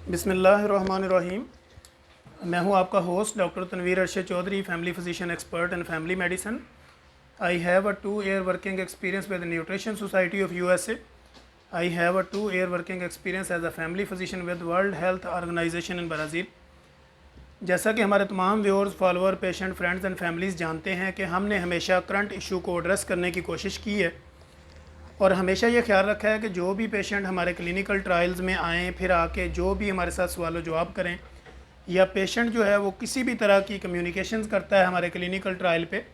बिस्मिल्लाहिर्रहमानिर्रहीम। मैं हूं आपका host doctor Tanveer Arshad Chaudhry, family physician expert in family medicine. I have a 2 year working experience with nutrition society of USA. I have a 2 year working experience as a family physician with World Health Organization in Brazil. जैसा कि हमारे तमाम viewers, follower, patient, friends and families जानते हैं कि हमने हमेशा current issue को एड्रेस करने की कोशिश की है और हमेशा ये ख्याल रखा है कि जो भी पेशेंट हमारे क्लिनिकल ट्रायल्स में आएँ, फिर आके जो भी हमारे साथ सवाल जवाब करें, या पेशेंट जो है वो किसी भी तरह की कम्युनिकेशंस करता है हमारे क्लिनिकल ट्रायल पे,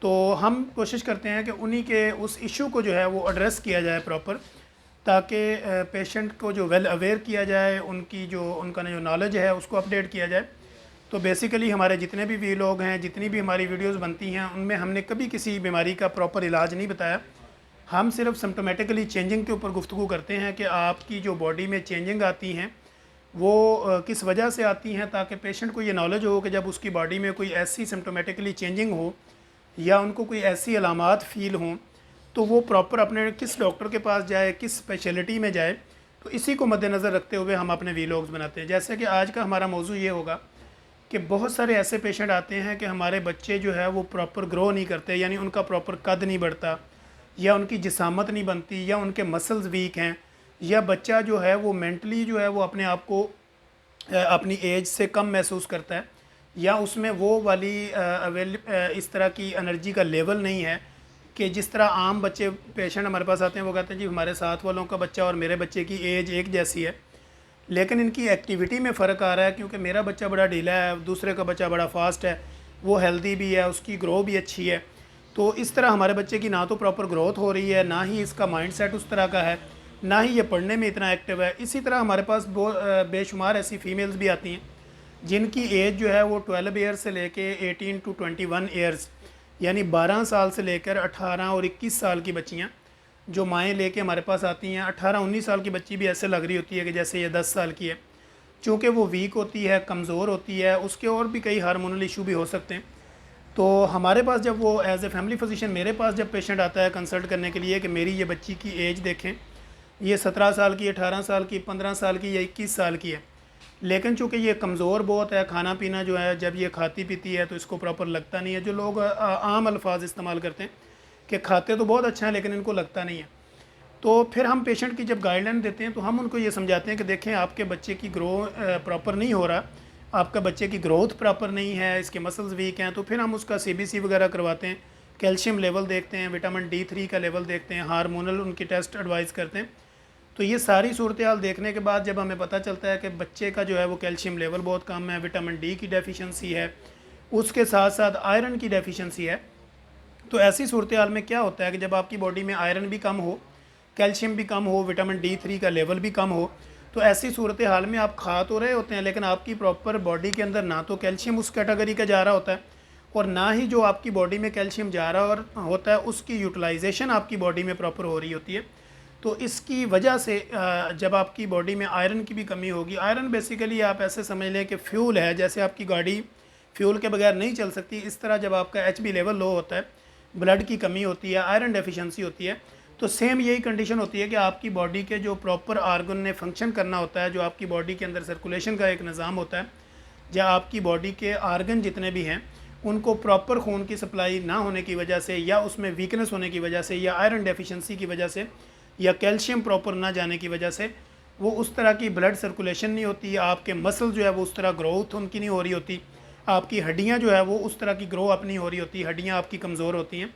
तो हम कोशिश करते हैं कि उन्हीं के उस इशू को जो है वो एड्रेस किया जाए प्रॉपर, ताकि पेशेंट को जो वेल अवेयर किया जाए, उनका जो नॉलेज है उसको अपडेट किया जाए। तो बेसिकली हमारे जितने भी वीलॉग हैं, जितनी भी हमारी वीडियोस बनती हैं, उनमें हमने कभी किसी बीमारी का प्रॉपर इलाज नहीं बताया। हम सिर्फ सिम्टोमेटिकली चेंजिंग के ऊपर गुफ्तगू करते हैं कि आपकी जो बॉडी में चेंजिंग आती हैं वो किस वजह से आती हैं, ताकि पेशेंट को ये नॉलेज हो कि जब उसकी बॉडी में कोई ऐसी सिम्टोमेटिकली चेंजिंग हो या उनको कोई ऐसी अलामात फ़ील हों तो वो प्रॉपर अपने किस डॉक्टर के पास जाए, किस स्पेशलिटी में जाए। तो इसी को मद्देनज़र रखते हुए हम अपने वीलॉग्स बनाते हैं। जैसे कि आज का हमारा मौजू ये होगा कि बहुत सारे ऐसे पेशेंट आते हैं कि हमारे बच्चे जो है वो प्रॉपर ग्रो नहीं करते, यानी उनका प्रॉपर कद नहीं बढ़ता, या उनकी जिसामत नहीं बनती, या उनके मसल्स वीक हैं, या बच्चा जो है वो मेंटली जो है वो अपने आप को अपनी एज से कम महसूस करता है, या उसमें वो वाली इस तरह की एनर्जी का लेवल नहीं है कि जिस तरह आम बच्चे पेशेंट हमारे पास आते हैं वो कहते हैं जी हमारे साथ वालों का बच्चा और मेरे बच्चे की एज एक जैसी है, लेकिन इनकी एक्टिविटी में फ़र्क आ रहा है, क्योंकि मेरा बच्चा बड़ा ढीला है, दूसरे का बच्चा बड़ा फास्ट है, वो हेल्दी भी है, उसकी ग्रो भी अच्छी है। तो इस तरह हमारे बच्चे की ना तो प्रॉपर ग्रोथ हो रही है, ना ही इसका माइंडसेट उस तरह का है, ना ही ये पढ़ने में इतना एक्टिव है। इसी तरह हमारे पास बेशुमार ऐसी फ़ीमेल्स भी आती हैं जिनकी एज जो है वो 12 ईयर से लेके 18 to 21 ईयर्स, यानी 12 साल से लेकर 18 और 21 साल की बच्चियाँ जो माएँ लेके हमारे पास आती हैं। 18-19 साल की बच्ची भी ऐसे लग रही होती है कि जैसे ये 10 साल की है, चूँकि वो वीक होती है, कमज़ोर होती है, उसके और भी कई हार्मोनल इशू भी हो सकते हैं। तो हमारे पास जब वो एज ए फैमिली फिजिशियन मेरे पास जब पेशेंट आता है कंसल्ट करने के लिए कि मेरी ये बच्ची की एज देखें, ये 17 साल की, 18 साल की, 15 साल की या 21 साल की है, लेकिन चूँकि ये कमज़ोर बहुत है, खाना पीना जो है जब ये खाती पीती है तो इसको प्रॉपर लगता नहीं है। जो लोग आम अल्फाज इस्तेमाल करते हैं कि खाते तो बहुत अच्छा है लेकिन इनको लगता नहीं है, तो फिर हम पेशेंट की जब गाइडलाइन देते हैं तो हम उनको ये समझाते हैं कि देखें आपके बच्चे की ग्रो प्रॉपर नहीं हो रहा, आपका बच्चे की ग्रोथ प्रॉपर नहीं है, इसके मसल्स वीक हैं, तो फिर हम उसका सीबीसी वगैरह करवाते हैं, कैल्शियम लेवल देखते हैं, विटामिन D3 का लेवल देखते हैं, हार्मोनल उनकी टेस्ट एडवाइस करते हैं। तो ये सारी सूरत हाल देखने के बाद जब हमें पता चलता है कि बच्चे का जो है वो कैल्शियम लेवल बहुत कम है, विटामिन D की डेफिशिएंसी है, उसके साथ साथ आयरन की डेफिशिएंसी है, तो ऐसी सूरत हाल में क्या होता है कि जब आपकी बॉडी में आयरन भी कम हो, कैल्शियम भी कम हो, विटामिन D3 का लेवल भी कम हो, तो ऐसी सूरत हाल में आप खा तो रहे होते हैं लेकिन आपकी प्रॉपर बॉडी के अंदर ना तो कैल्शियम उस कैटेगरी का जा रहा होता है, और ना ही जो आपकी बॉडी में कैल्शियम जा रहा और होता है उसकी यूटिलाइजेशन आपकी बॉडी में प्रॉपर हो रही होती है। तो इसकी वजह से जब आपकी बॉडी में आयरन की भी कमी होगी, आयरन बेसिकली आप ऐसे समझ लें कि फ्यूल है, जैसे आपकी गाड़ी फ्यूल के बगैर नहीं चल सकती, इस तरह जब आपका HB लेवल लो होता है, ब्लड की कमी होती है, आयरन डेफिशिएंसी होती है, तो सेम यही कंडीशन होती है कि आपकी बॉडी के जो प्रॉपर आर्गन ने फंक्शन करना होता है, जो आपकी बॉडी के अंदर सर्कुलेशन का एक निज़ाम होता है, जहाँ आपकी बॉडी के आर्गन जितने भी हैं उनको प्रॉपर खून की सप्लाई ना होने की वजह से, या उसमें वीकनेस होने की वजह से, या आयरन डेफिशिएंसी की वजह से, या कैल्शियम प्रॉपर ना जाने की वजह से वो उस तरह की ब्लड सर्कुलेशन नहीं होती, आपके मसल जो है वो उस तरह ग्रोथ उनकी नहीं हो रही होती, आपकी हड्डियाँ जो है वो उस तरह की ग्रो अप नहीं हो रही होती, हड्डियाँ आपकी कमज़ोर होती हैं।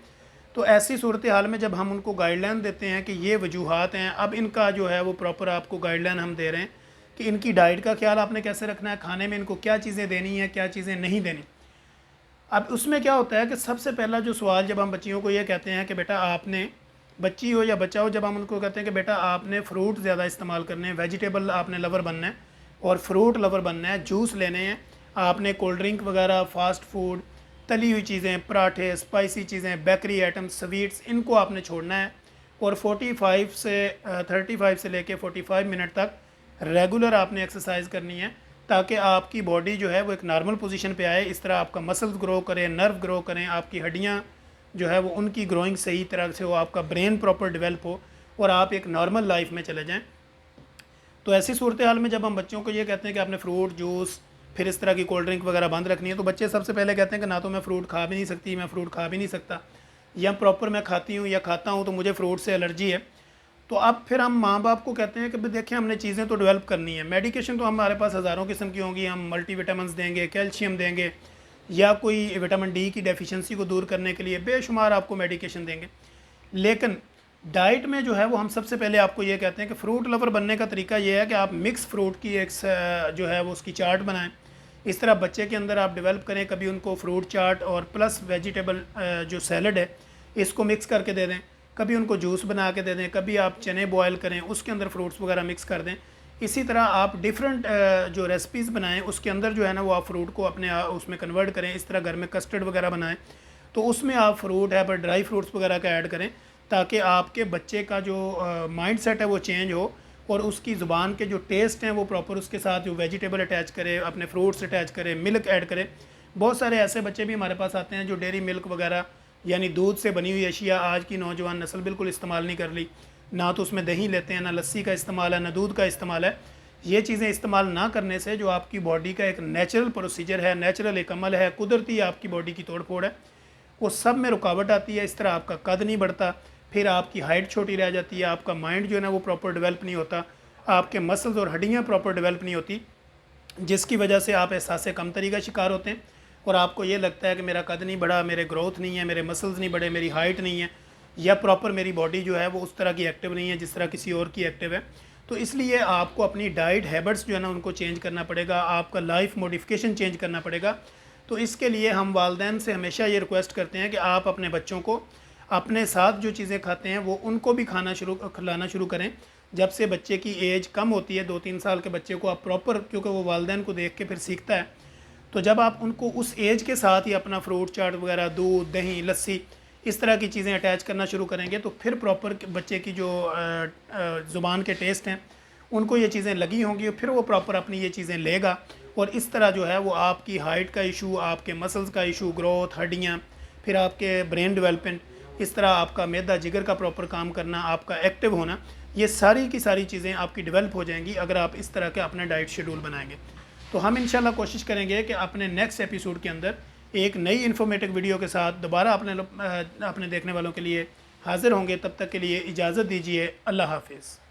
तो ऐसी सूरत हाल में जब हम उनको गाइडलाइन देते हैं कि ये वजूहात हैं, अब इनका जो है वो प्रॉपर आपको गाइडलाइन हम दे रहे हैं कि इनकी डाइट का ख्याल आपने कैसे रखना है, खाने में इनको क्या चीज़ें देनी है, क्या चीज़ें नहीं देनी। अब उसमें क्या होता है कि सबसे पहला जो सवाल जब हम बच्चियों को ये कहते हैं कि बेटा आपने, बच्ची हो या बच्चा हो, जब हम उनको कहते हैं कि बेटा आपने फ्रूट ज़्यादा इस्तेमाल करने हैं, वेजिटेबल आपने लवर बनना है और फ्रूट लवर बनना है, जूस लेने हैं, आपने कोल्ड ड्रिंक वगैरह, फास्ट फूड, तली हुई चीज़ें, पराठे, स्पाइसी चीज़ें, बेकरी आइटम्स, स्वीट्स, इनको आपने छोड़ना है, और 35 से लेके 45 मिनट तक रेगुलर आपने एक्सरसाइज करनी है, ताकि आपकी बॉडी जो है वो एक नॉर्मल पोजीशन पे आए, इस तरह आपका मसल्स ग्रो करें, नर्व ग्रो करें, आपकी हड्डियाँ जो है वो उनकी ग्रोइंग सही तरह से हो, आपका ब्रेन प्रॉपर डेवलप हो और आप एक नॉर्मल लाइफ में चले जाएँ। तो ऐसी सूरत हाल में जब हम बच्चों को ये कहते हैं कि आपने फ्रूट जूस फिर इस तरह की कोल्ड ड्रिंक वगैरह बंद रखनी है, तो बच्चे सबसे पहले कहते हैं कि ना तो मैं फ्रूट खा भी नहीं सकती, मैं फ्रूट खा भी नहीं सकता, या प्रॉपर मैं खाती हूँ या खाता हूँ तो मुझे फ्रूट से एलर्जी है। तो अब फिर हम माँ बाप को कहते हैं कि भाई देखिए हमने चीज़ें तो डेवलप करनी है, मेडिकेशन तो हमारे पास हज़ारों किस्म की होंगी, हम मल्टीविटामिन्स देंगे, कैल्शियम देंगे, या कोई विटामिन डी की डेफिशिएंसी को दूर करने के लिए बेशुमार आपको मेडिकेशन देंगे। लेकिन डाइट में जो है वो हम सबसे पहले आपको ये कहते हैं कि फ्रूट लवर बनने का तरीका ये है कि आप मिक्स फ्रूट की एक जो है वो उसकी चार्ट बनाएं। इस तरह बच्चे के अंदर आप डेवलप करें, कभी उनको फ्रूट चाट और प्लस वेजिटेबल जो सैलड है इसको मिक्स करके दे दें, कभी उनको जूस बना के दे दें, कभी आप चने बॉयल करें उसके अंदर फ्रूट्स वगैरह मिक्स कर दें। इसी तरह आप डिफरेंट जो रेसिपीज़ बनाएं उसके अंदर जो है ना वो आप फ्रूट को अपने उसमें कन्वर्ट करें। इस तरह घर में कस्टर्ड वगैरह बनाएं तो उसमें आप फ्रूट है पर ड्राई फ्रूट्स वगैरह का ऐड करें, ताकि आपके बच्चे का जो माइंड सेट है वो चेंज हो और उसकी ज़ुबान के जो टेस्ट हैं वो प्रॉपर उसके साथ जो वेजिटेबल अटैच करे, अपने फ्रूट्स अटैच करे, मिल्क ऐड करे। बहुत सारे ऐसे बच्चे भी हमारे पास आते हैं जो डेयरी मिल्क वगैरह यानी दूध से बनी हुई अशिया आज की नौजवान नस्ल बिल्कुल इस्तेमाल नहीं कर ली, ना तो उसमें दही लेते हैं, ना लस्सी का इस्तेमाल है, ना दूध का इस्तेमाल है। ये चीज़ें इस्तेमाल ना करने से जो आपकी बॉडी का एक नेचुरल प्रोसीजर है, नेचुरल एक अमल है, कुदरती आपकी बॉडी की तोड़ फोड़ है, वो सब में रुकावट आती है। इस तरह आपका कद नहीं बढ़ता, फिर आपकी हाइट छोटी रह जाती है, आपका माइंड जो है ना वो प्रॉपर डेवलप नहीं होता, आपके मसल्स और हड्डियाँ प्रॉपर डेवलप नहीं होती, जिसकी वजह से आप एहसास कमतरी का शिकार होते हैं और आपको ये लगता है कि मेरा कद नहीं बढ़ा, मेरे ग्रोथ नहीं है, मेरे मसल्स नहीं बढ़े, मेरी हाइट नहीं है, या प्रॉपर मेरी बॉडी जो है वो उस तरह की एक्टिव नहीं है जिस तरह किसी और की एक्टिव है। तो इसलिए आपको अपनी डाइट हैबिट्स जो है ना उनको चेंज करना पड़ेगा, आपका लाइफ मॉडिफिकेशन चेंज करना पड़ेगा। तो इसके लिए हम वालिदैन से हमेशा ये रिक्वेस्ट करते हैं कि आप अपने बच्चों को अपने साथ जो चीज़ें खाते हैं वो उनको भी खिलाना शुरू करें। जब से बच्चे की एज कम होती है, 2-3 साल के बच्चे को आप प्रॉपर, क्योंकि वो वालिदैन को देख के फिर सीखता है, तो जब आप उनको उस एज के साथ ही अपना फ्रूट चाट वगैरह, दूध, दही, लस्सी इस तरह की चीज़ें अटैच करना शुरू करेंगे तो फिर प्रॉपर बच्चे की जो ज़ुबान के टेस्ट हैं उनको ये चीज़ें लगी होंगी, फिर वो प्रॉपर अपनी ये चीज़ें लेगा और इस तरह जो है वो आपकी हाइट का इशू, आपके मसल्स का इशू, ग्रोथ, हड्डियाँ, फिर आपके ब्रेन डेवलपमेंट, इस तरह आपका मैदा जिगर का प्रॉपर काम करना, आपका एक्टिव होना, ये सारी की सारी चीज़ें आपकी डेवलप हो जाएंगी अगर आप इस तरह के अपना डाइट शेड्यूल बनाएंगे। तो हम इंशाल्लाह कोशिश करेंगे कि अपने नेक्स्ट एपिसोड के अंदर एक नई इन्फॉर्मेटिव वीडियो के साथ दोबारा अपने देखने वालों के लिए हाज़िर होंगे। तब तक के लिए इजाज़त दीजिए। अल्लाह हाफिज़।